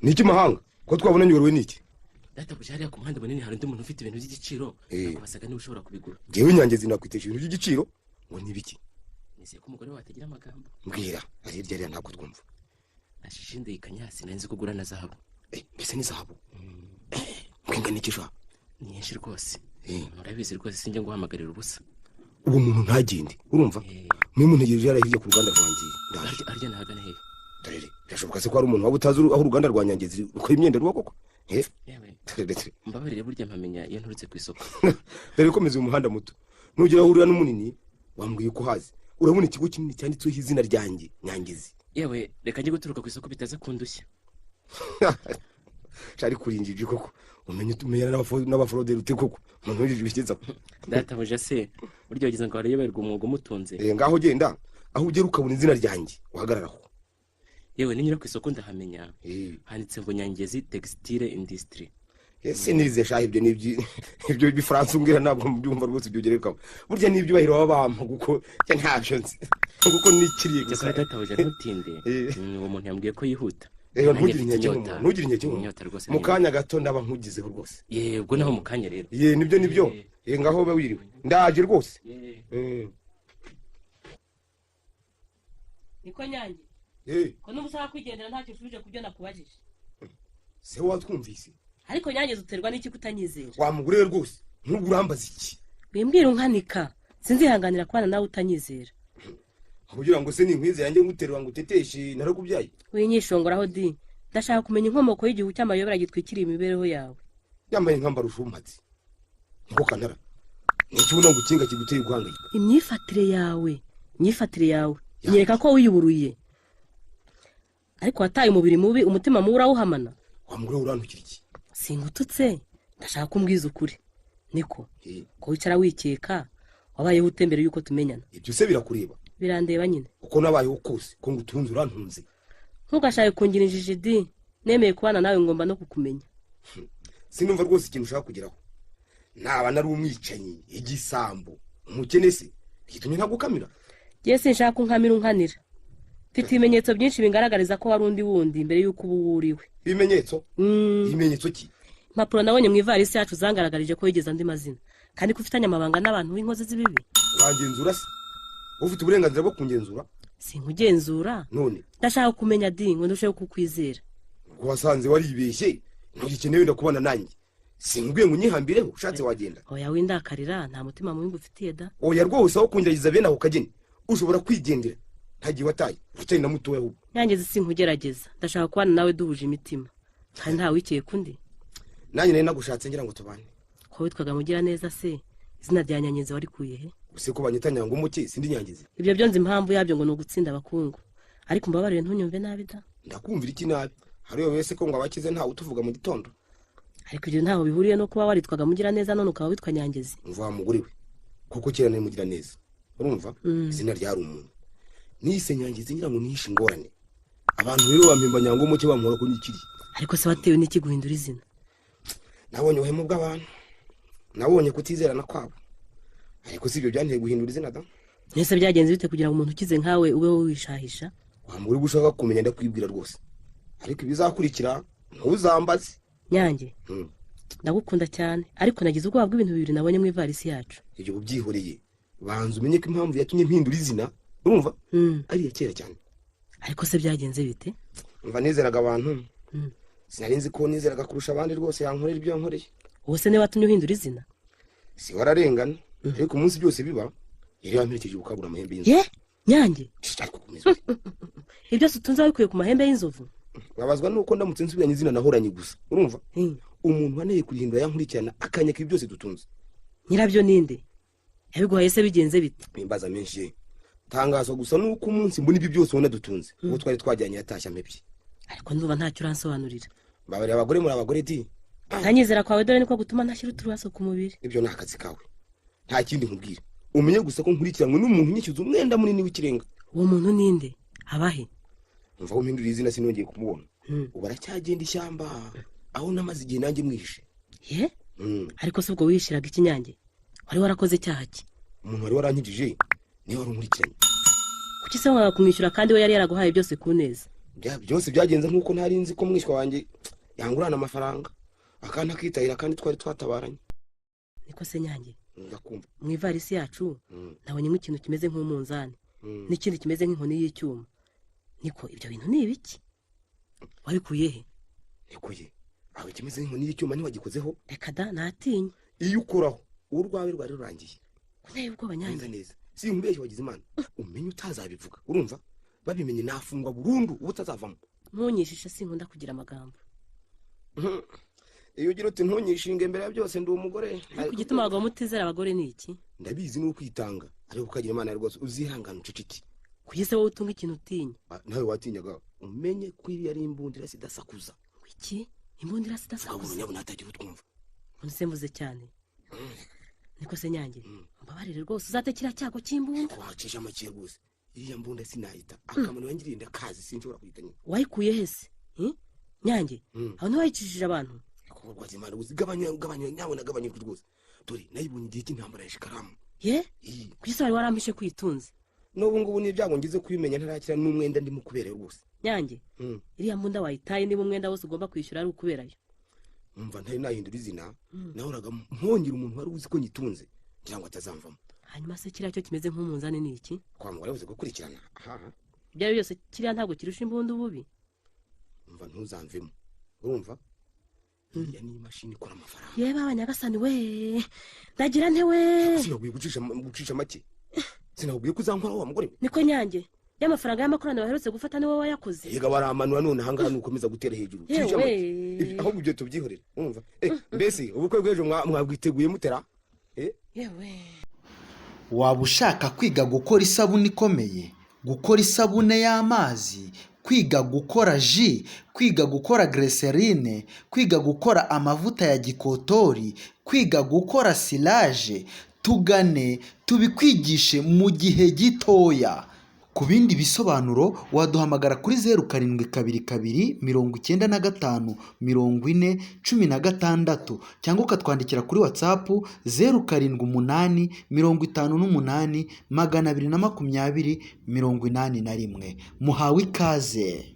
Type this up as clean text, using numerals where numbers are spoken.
niki mahanga ko twabonanye wowe niki data bujariya ku muhanda munini hari undi muntu ufite ibintu by'igiciro abasaga niba ushobora kubigura jewe Nyangezi nakwiteje ibintu by'igiciro ngo nibiki nizeye ko umugore watagira amagambo mbwira ari ryari ntabwo twumva ashishinde ikanyasi nanzi kugura na zahabu mbese ni zahabu mwinga nikisha nyinshi rwose murabizi rwose sinjye nguhamagarira ubusa ubu muntu ntagende urumva mwe muntu yeje yarahije ku ruganda rwanjye ndaje arya nahagana he tarere birashoboka se ko ari umuntu waba utazi aho uruganda rwa Nyangezi uko imyenda ruba koko mbabarire burya mpamenya iyo nturutse ku isoko dore komeza umuhanda muto nugira ahurira n'umunini wambwiye ko hazi urabona ikigo kinini cyanditseho izina ryanjye Nyangezi yewe reka njye guturuka ku isoko bitaza kundushya cyari kurinjije koko umenye tumenya n'abafroderi ute koko umuntu w'ijije bishyiza data buje se buryo wagize ngo barayoberwa umwuga umutunze ngaho genda aho ugera ukabona izina ryanjye uhagararaho yewe ninyura ku isoko ndahamenya handitse ngo Nyangezi Textile Industry ese nize shahi ibyo bifaransa umbwira ntabwo mbyumva rwose ibyo gereka burya nibyo bahiro babampa kuko ntacyo nzi kuko nikiriye gusa data buje ntutinde uwo muntu yambwiye ko yihuta ntugire inyeke mu kanya gato ndaba nkugizeho rwose yego naho mu kanya rero nibyo ngaho ba wiriwe ndaje rwose niko Nyange ko n'ubusaba kwigendera ntacyo ushubije kubyo nakubajije se watwumvise ariko Nyange uterwa n'iki kutanyizera wamugureye rwose ntugurambaza iki bimbwira unkanika sinzihanganira kwana nawe utanyizera kugira ngo se ninkwize yanjye nguterwa ngo uteteshe narakubyaye winyishongoraho di ndashaka kumenya inkomoko y'igihu cy'amayobera gitwikiriye imibereho yawe yambaye nkambara ushumatse ngo kanara n'iki ubona ngo ukinga kiguteye guhangayika imyifatire yawe nyereka ko wiyuburuye ariko wataye umubiri mubi umutima mubi urawuhamana wamugure urantukira iki singututse ndashaka kumbwiza ukuri niko ko wicara wikeka wabayeho utembere yuko tumenyana ibyo se birakureba birandeba nyine uko nabayeho kose ko ngutunze urantunze ntugashake kungira injiji di nemeye kubana nawe ngomba no kukumenya sinumva rwose ikintu ushaka kugeraho naba nari umwicanyi igisambo umukene se gitumye ntagukamira giye sinshaka unkamira unkanira mfite ibimenyetso byinshi bingaragariza ko wari undi wundi mbere yuko ubu wuriwe ibimenyetso ki impapuro nabonye mu ivarisi yacu zangaragarije ko wigeze andi mazina kandi ko ufitanye amabanga n'abantu b'inkozi z'ibibi urangenzura se ufite uburenganzira bwo kungenzura sinkugenzura none ndashaka kumenya di ngo ndusheho kukwizera ngo wasanze waribeshye ntugikeneye ndakubana nanjye sinkubwiye ngo unyihambireho ushatse wagenda oya windakarira nta mutima mubi ngufitiye da oya rwose aho kungerageza bene ako kageni ushobora kwigendera ntagiye wataye utari na mutoya ahubwo Nyangezi sinkugerageza ndashaka kubana nawe duhuje imitima kandi nta wikeye kundi nanjye nari nagushatse ngira ngo tubane ko witwaga mugira neza se izina rya Nyangezi warikuye he use ko banyita Nyangumuke sindi Nyangezi ibyo byo nzi impamvu yabyo ngo nugutsinda abakungu ariko mbabarire ntunyumve nabi da ndakumvira iki nabi hariyo wese ko ngo abakize ntawe utuvuga mu gitondo ariko ibyo ntaho bihuriye no kuba waritwaga mugira neza none ukaba witwa Nyangezi mva muguriwe kuko kera nari mugira neza urumva izina ryari umuntu nise Nyangezi ngira ngo nihishe ingorane abantu rero bampimba Nyangumuke bampora ko nikiri ariko se watewe n'iki guhindura izina nabonye uhemu bw'abantu nabonye kutizerana kwabo ariko sibyo byanteye guhindura izina da nese byagenze bite kugira ngo umuntu ukize nkawe ube wishahisha wamuri gushaka kumenya ndakwibwira rwose ariko ibizakurikira ntuzambaze Nyange ndagukunda cyane ariko nagize ubwoba bw'ibintu bibiri nabonye mu ivarisi yacu ibyo ubyihoreye banza umenye ko impamvu yatumye mpindura izina urumva ari ya kera cyane ariko se byagenze bite mva nizeraga abantu sinarinzi ko nizeraga kurusha abandi rwose yankorera ibyo yankoreye wose ne watumye uhindura izina si wararengana ariko umunsi byose biba yari yamperekeje gukabura amahembe y'inzovu Nyange ibyo utunze wabikuye ku mahembe y'inzovu babazwa nuko ndamutse nsubiranye izina nahoranye gusa urumva umuntu waneye kurihindura yankurikirana akanyaka ibyo byose dutunze nyirabyo ninde yabiguhaye se bigenze bite imbaza menshi tangazwa gusa nuko umunsi mbona ibyo byose ubona dutunze ubu twari twajyanye yatashya mpebye ariko nduba ntacyo uransobanurira babare abagore muri abagore di ntanyizera kwawe dore niko gutuma ntashyira utubazo ku mubiri ibyo ni akazi kawe nta kindi nkubwira umenye gusa ko nkurikiranwe n'umuntu nyishyuza umwenda munini w'ikirenga uwo muntu ninde abahe mva aho mpindura izina sinongeye kumubona ubu aracyagenda ishyamba aho namaze igihe nanjye mwishe ariko se ubwo wishiraga iki Nyange wari warakoze icyaha ki umuntu wari warankijije niwe wari unkurikiranye kuki se wanga kumwishyura kandi we yari yaraguhaye byose ku neza byose byagenze nk'uko ntari nzi ko mwishywa wanjye yangurana amafaranga akandi akitahira kandi twari twatabaranye. niko se Nyange ndakumva. mu ivarisi yacu nabonyemo ikintu kimeze nk'umunzani n'ikindi kimeze nk'inkoni y'icyuma. niko ibyo bintu ni ibiki? wabikuye he? nikuye aho kimeze nk'inkoni y'icyuma ntiwagikozeho? reka da natinya. iyo ukuraho urwawe rwari rurangiye. kunteye ubwoba Nyange. neza si nkubeshye wagize Imana umenye utazabivuga urumva babimenye nafungwa burundu ubu utazavamo. ntunyishishe sinkunda kugira amagambo. iyo ugira uti ntunyishinge imbere ya byose ndi umugore. ariko igituma abagabo mutizera abagore ni iki? ndabizi ni ukwitanga ariko ukagira Imana rwose uzihangana uceceke. kugeze wowe utunga ikintu utinya. nawe watinyaga umenye ko iri ari imbundira sidasakuza. iki imbundira sidasakuza? nyabuna hatagira utwumva. mvuze cyane. niko se Nyange mbabarire rwose uzatekera cyago cy'imbunda. wacisha make rwose iriya mbunda sinahita akamaro yangiriye ndakazi sinshobora kuhitanya. wayikuye hese Nyange? aho ntiwayicishije abantu? ko rwaza Imana uzigabanya nyabona gabanya rwose dore nayibonye igihe cy'intambara ya Shikaramu. ye kwisi wari warampishe kwitunze. n'ubu ngubu ni ibyago ngize kubimenya ntarakira n'umwenda ndimo kubereye rwose. Nyange iriya mbunda wayitaye niba umwenda wose ugomba kwishyura ari ukuberayo. umva ntari nahindura izina nahoraga mpongera umuntu wari uzi ko nyitunze ngira ngo atazamvamo. hanyuma se kiriya cyo kimeze nk'umunzani ni iki? kwa mugore buze gukurikirana. ibyo ari byose kiriya ntabwo kirusha imbunda ububi. umva ntuzamvemo urumva iriya ni imashini ikora amafaranga. ye baba Nyagasani we ndagira nte we. sinakubwiye gucisha make sinakubwiye ko uzankora wa mugore we. niko Nyange y'amafaranga y'amakorano baherutse gufata niwe wayakoze. yega baramanura none ahangaha nukomeza gutera hejuru. ahubwo ibyo tubyihorera urumva. mbese ubukwe bw'ejo mwabwiteguye mutera? yewe waba ushaka kwiga gukora isabune ikomeye, gukora isabune y'amazi, kwiga gukora ji, kwiga gukora glycerine, kwiga gukora amavuta ya gikotori, kwiga gukora silage, tugane tubikwigishe mu gihe gitoya. ku bindi bisobanuro waduhamagara kuri 0722 cyangwa ukatwandikira kuri WhatsApp 0788 220 221. muhawe ikaze.